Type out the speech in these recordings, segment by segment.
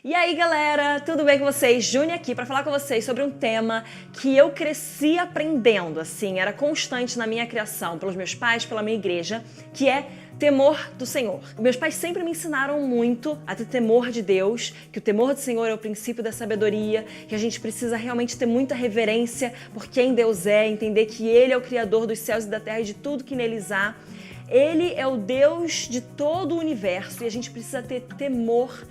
E aí galera, tudo bem com vocês? Júnia aqui para falar com vocês sobre um tema que eu cresci aprendendo, assim, era constante na minha criação, pelos meus pais, pela minha igreja, que é temor do Senhor. Meus pais sempre me ensinaram muito a ter temor de Deus, que o temor do Senhor é o princípio da sabedoria, que a gente precisa realmente ter muita reverência por quem Deus é, entender que Ele é o Criador dos céus e da terra e de tudo que neles há. Ele é o Deus de todo o universo e a gente precisa ter temor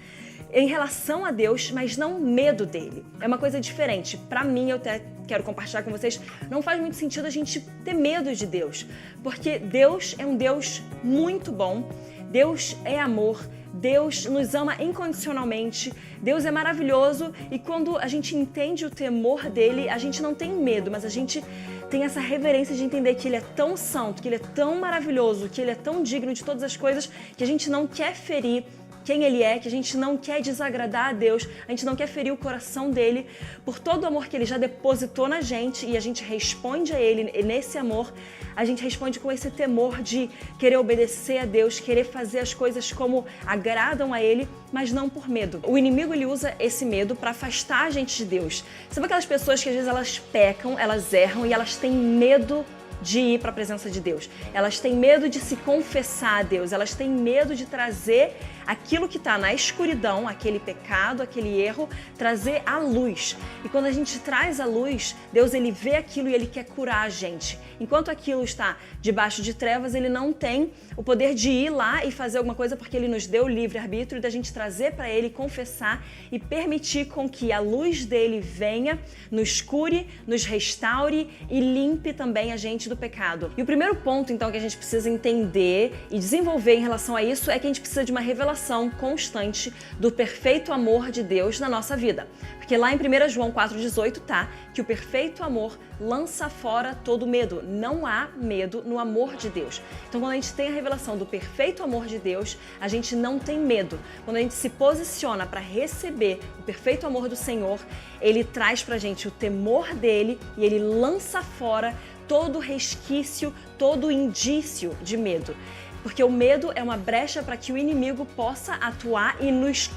em relação a Deus, mas não medo dele. É uma coisa diferente. Pra mim, eu até quero compartilhar com vocês, não faz muito sentido a gente ter medo de Deus, porque Deus é um Deus muito bom, Deus é amor, Deus nos ama incondicionalmente, Deus é maravilhoso e quando a gente entende o temor dele, a gente não tem medo, mas a gente tem essa reverência de entender que ele é tão santo, que ele é tão maravilhoso, que ele é tão digno de todas as coisas, que a gente não quer ferir quem ele é, que a gente não quer desagradar a Deus, a gente não quer ferir o coração dele, por todo o amor que ele já depositou na gente e a gente responde a ele, e nesse amor, a gente responde com esse temor de querer obedecer a Deus, querer fazer as coisas como agradam a ele, mas não por medo. O inimigo, ele usa esse medo para afastar a gente de Deus. Sabe aquelas pessoas que às vezes elas pecam, elas erram e elas têm medo de ir para a presença de Deus. Elas têm medo de se confessar a Deus, elas têm medo de trazer aquilo que está na escuridão, aquele pecado, aquele erro, trazer à luz. E quando a gente traz à luz, Deus ele vê aquilo e ele quer curar a gente. Enquanto aquilo está debaixo de trevas, ele não tem o poder de ir lá e fazer alguma coisa porque ele nos deu o livre-arbítrio da gente trazer para ele, confessar e permitir com que a luz dele venha, nos cure, nos restaure e limpe também a gente do pecado. E o primeiro ponto, então, que a gente precisa entender e desenvolver em relação a isso é que a gente precisa de uma revelação constante do perfeito amor de Deus na nossa vida. Porque lá em 1 João 4,18 tá que o perfeito amor lança fora todo medo. Não há medo no amor de Deus. Então, quando a gente tem a revelação do perfeito amor de Deus, a gente não tem medo. Quando a gente se posiciona para receber o perfeito amor do Senhor, ele traz pra gente o temor dele e ele lança fora todo resquício, todo indício de medo. Porque o medo é uma brecha para que o inimigo possa atuar e nos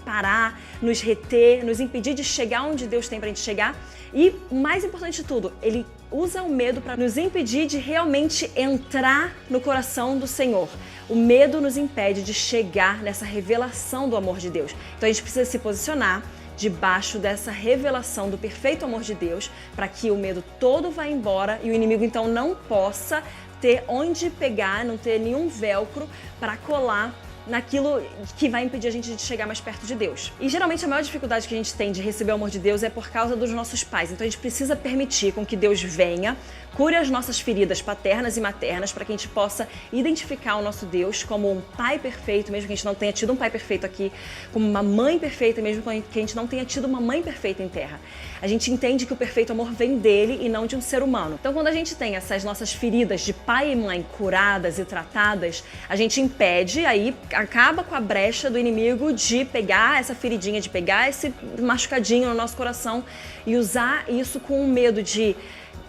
parar, nos reter, nos impedir de chegar onde Deus tem pra gente chegar. E o mais importante de tudo, ele usa o medo para nos impedir de realmente entrar no coração do Senhor. O medo nos impede de chegar nessa revelação do amor de Deus. Então a gente precisa se posicionar debaixo dessa revelação do perfeito amor de Deus para que o medo todo vá embora e o inimigo então não possa ter onde pegar, não ter nenhum velcro para colar naquilo que vai impedir a gente de chegar mais perto de Deus. E geralmente a maior dificuldade que a gente tem de receber o amor de Deus é por causa dos nossos pais. Então a gente precisa permitir com que Deus venha, cure as nossas feridas paternas e maternas para que a gente possa identificar o nosso Deus como um pai perfeito, mesmo que a gente não tenha tido um pai perfeito aqui, como uma mãe perfeita, mesmo que a gente não tenha tido uma mãe perfeita em terra. A gente entende que o perfeito amor vem dele e não de um ser humano. Então quando a gente tem essas nossas feridas de pai e mãe curadas e tratadas, a gente impede, aí acaba com a brecha do inimigo de pegar essa feridinha, de pegar esse machucadinho no nosso coração e usar isso com o medo de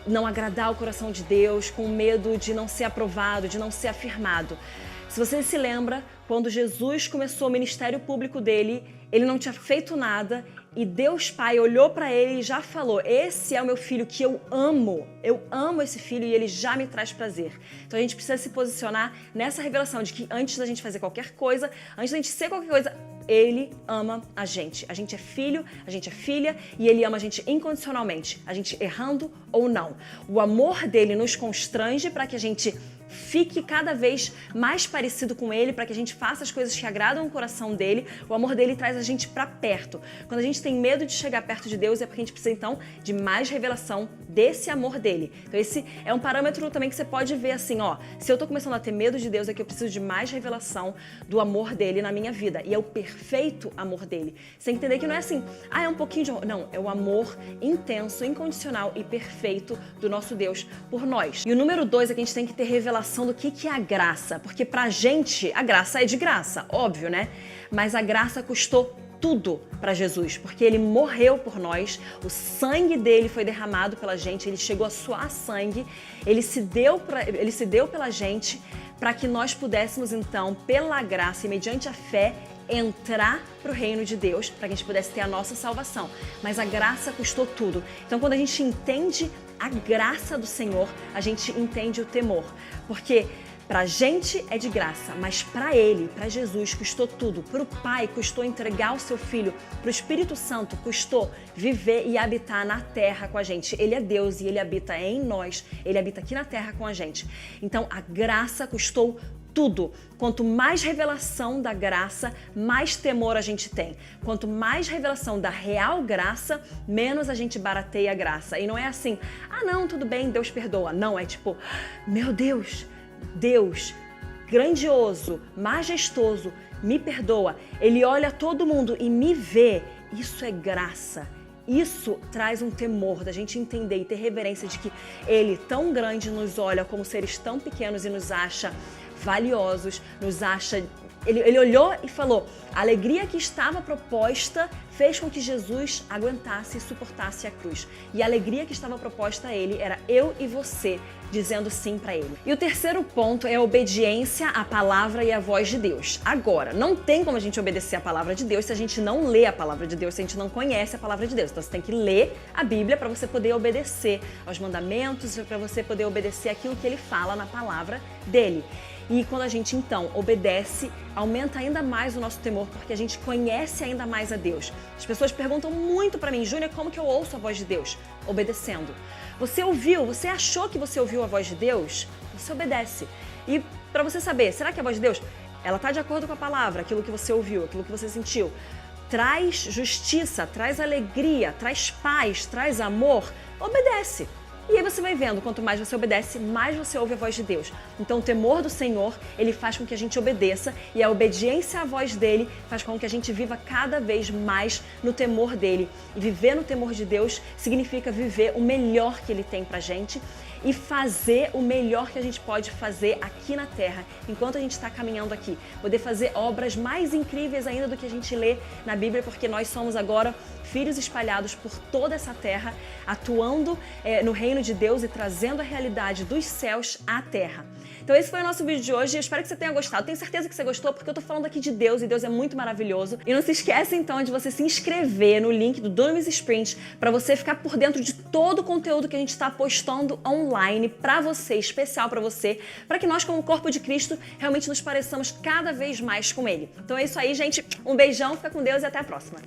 não agradar o coração de Deus, com medo de não ser aprovado, de não ser afirmado. Se você se lembra, quando Jesus começou o ministério público dele, ele não tinha feito nada e Deus Pai olhou para ele e já falou: esse é o meu filho que eu amo esse filho e ele já me traz prazer. Então a gente precisa se posicionar nessa revelação de que antes da gente fazer qualquer coisa, antes da gente ser qualquer coisa, ele ama a gente é filho, a gente é filha e ele ama a gente incondicionalmente, a gente errando ou não. O amor dele nos constrange para que a gente fique cada vez mais parecido com ele, para que a gente faça as coisas que agradam o coração dele. O amor dele traz a gente para perto. Quando a gente tem medo de chegar perto de Deus, é porque a gente precisa então de mais revelação desse amor dele. Então esse é um parâmetro também que você pode ver assim, ó, se eu tô começando a ter medo de Deus, é que eu preciso de mais revelação do amor dele na minha vida. E é o perfeito amor dele. Você tem que entender que não é assim, é um pouquinho de amor. Não, é o amor intenso, incondicional e perfeito do nosso Deus por nós. E o número 2 é que a gente tem que ter revelação do que é a graça, porque pra gente a graça é de graça, óbvio, né? Mas a graça custou tudo para Jesus, porque ele morreu por nós, o sangue dele foi derramado pela gente, ele chegou a suar sangue, ele se deu pela gente para que nós pudéssemos então, pela graça e mediante a fé, entrar para o reino de Deus, para que a gente pudesse ter a nossa salvação. Mas a graça custou tudo. Então, quando a gente entende a graça do Senhor, a gente entende o temor. Porque pra gente é de graça, mas pra Ele, pra Jesus, custou tudo. Pro Pai, custou entregar o seu Filho. Pro Espírito Santo, custou viver e habitar na terra com a gente. Ele é Deus e Ele habita em nós. Ele habita aqui na terra com a gente. Então, a graça custou tudo. Quanto mais revelação da graça, mais temor a gente tem. Quanto mais revelação da real graça, menos a gente barateia a graça. E não é assim, ah não, tudo bem, Deus perdoa. Não, é tipo, meu Deus, grandioso, majestoso, me perdoa. Ele olha todo mundo e me vê. Isso é graça. Isso traz um temor da gente entender e ter reverência de que Ele, tão grande, nos olha como seres tão pequenos e nos acha valiosos, nos acha... Ele olhou e falou, a alegria que estava proposta fez com que Jesus aguentasse e suportasse a cruz. E a alegria que estava proposta a Ele era eu e você dizendo sim para Ele. E o terceiro ponto é a obediência à palavra e à voz de Deus. Agora, não tem como a gente obedecer à palavra de Deus se a gente não lê a palavra de Deus, se a gente não conhece a palavra de Deus. Então você tem que ler a Bíblia para você poder obedecer aos mandamentos, para você poder obedecer aquilo que Ele fala na palavra dEle. E quando a gente, então, obedece, aumenta ainda mais o nosso temor, porque a gente conhece ainda mais a Deus. As pessoas perguntam muito pra mim, Júnia, como que eu ouço a voz de Deus? Obedecendo. Você ouviu? Você achou que você ouviu a voz de Deus? Você obedece. E pra você saber, será que a voz de Deus, ela tá de acordo com a palavra, aquilo que você ouviu, aquilo que você sentiu? Traz justiça, traz alegria, traz paz, traz amor? Obedece. E aí você vai vendo, quanto mais você obedece, mais você ouve a voz de Deus. Então o temor do Senhor, ele faz com que a gente obedeça, e a obediência à voz dele faz com que a gente viva cada vez mais no temor dele. E viver no temor de Deus significa viver o melhor que ele tem pra gente e fazer o melhor que a gente pode fazer aqui na Terra, enquanto a gente está caminhando aqui. Poder fazer obras mais incríveis ainda do que a gente lê na Bíblia, porque nós somos agora filhos espalhados por toda essa terra, atuando no reino de Deus e trazendo a realidade dos céus à terra. Então esse foi o nosso vídeo de hoje, eu espero que você tenha gostado. Tenho certeza que você gostou, porque eu tô falando aqui de Deus e Deus é muito maravilhoso. E não se esqueça então de você se inscrever no link do Dunamis Sprint para você ficar por dentro de todo o conteúdo que a gente está postando online para você, especial para você, para que nós como corpo de Cristo realmente nos pareçamos cada vez mais com Ele. Então é isso aí, gente. Um beijão, fica com Deus e até a próxima.